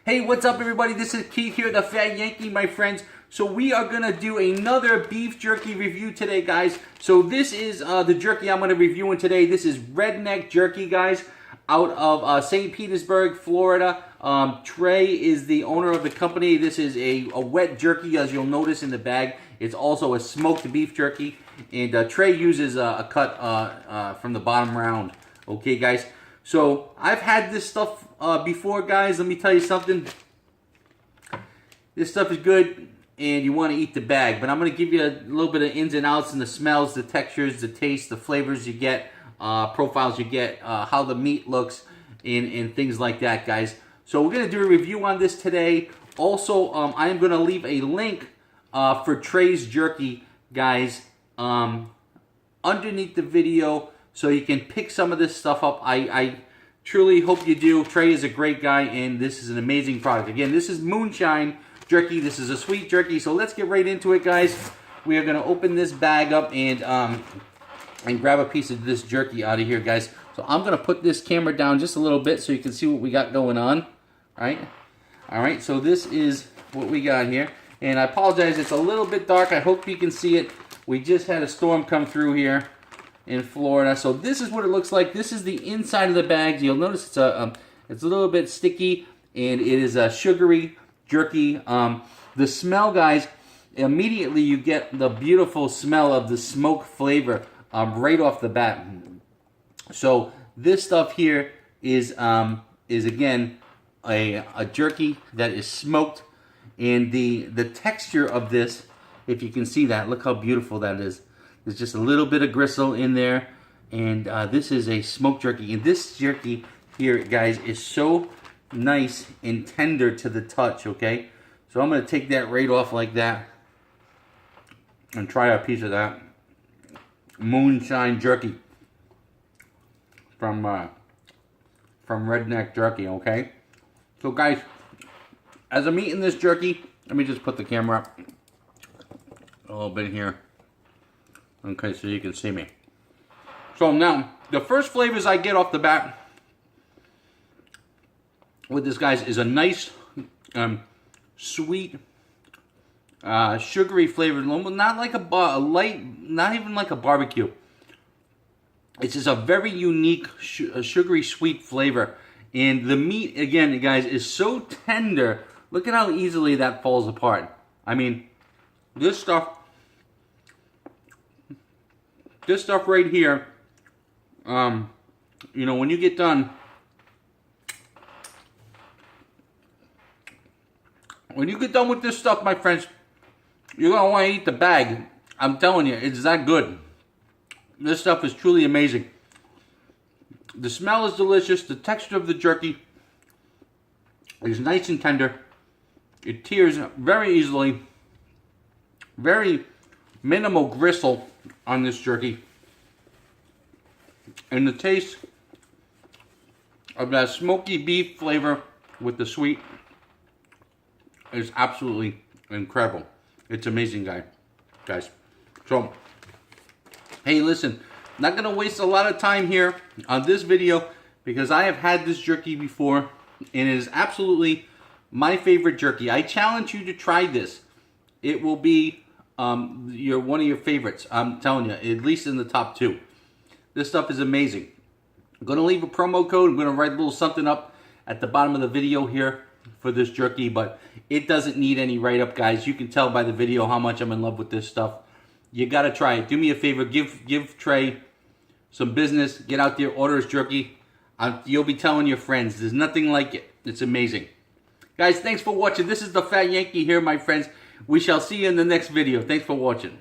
Hey, what's up everybody? This is Keith here, the Fat Yankee, my friends. So we are going to do another beef jerky review today, guys. So this is the jerky I'm going to be reviewing today. This is Redneck Jerky, guys, out of St. Petersburg, Florida. Trey is the owner of the company. This is a wet jerky, as you'll notice in the bag. It's also a smoked beef jerky. And Trey uses a cut from the bottom round. Okay, guys. So I've had this stuff before, guys. Let me tell you something. This stuff is good, and you want to eat the bag. But I'm going to give you a little bit of ins and outs and the smells, the textures, the taste, the flavors you get, profiles you get, how the meat looks, and things like that, guys. So we're going to do a review on this today. Also, I am going to leave a link for Trey's jerky, guys, underneath the video, so you can pick some of this stuff up. I truly hope you do. Trey is a great guy, and this is an amazing product. Again, this is Moonshine Jerky. This is a sweet jerky, so let's get right into it, guys. We are going to open this bag up and grab a piece of this jerky out of here, guys. So I'm going to put this camera down just a little bit so you can see what we got going on. All right, so this is what we got here. And I apologize, it's a little bit dark. I hope you can see it. We just had a storm come through here in Florida. So this is what it looks like. This is the inside of the bag. You'll notice it's a little bit sticky, and it is a sugary jerky. The smell, guys, immediately you get the beautiful smell of the smoke flavor right off the bat. So this stuff here is again a jerky that is smoked, and the texture of this, if you can see that, look how beautiful that is. There's just a little bit of gristle in there, and this is a smoked jerky. And this jerky here, guys, is so nice and tender to the touch, okay? So I'm going to take that right off like that and try a piece of that Moonshine Jerky from Redneck Jerky, okay? So, guys, as I'm eating this jerky, let me just put the camera up a little bit here. Okay, so you can see me. So now, the first flavors I get off the bat with this, guys, is a nice, sweet, sugary flavor. Not like a light, not even like a barbecue. It's just a very unique, sugary, sweet flavor. And the meat, again, guys, is so tender. Look at how easily that falls apart. I mean, this stuff right here, you know, when you get done, with this stuff, my friends, you're going to want to eat the bag. I'm telling you, it's that good. This stuff is truly amazing. The smell is delicious. The texture of the jerky is nice and tender. It tears very easily. Very minimal gristle on this jerky. And the taste of that smoky beef flavor with the sweet is absolutely incredible. It's amazing, guys. So, hey, listen, not going to waste a lot of time here on this video because I have had this jerky before, and it is absolutely my favorite jerky. I challenge you to try this. It will be one of your favorites. I'm telling you, at least in the top 2. This stuff is amazing. I'm going to leave a promo code. I'm going to write a little something up at the bottom of the video here for this jerky, but it doesn't need any write-up, guys. You can tell by the video how much I'm in love with this stuff. You got to try it. Do me a favor. Give Trey some business. Get out there. Order his jerky. You'll be telling your friends. There's nothing like it. It's amazing. Guys, thanks for watching. This is the Fat Yankee here, my friends. We shall see you in the next video. Thanks for watching.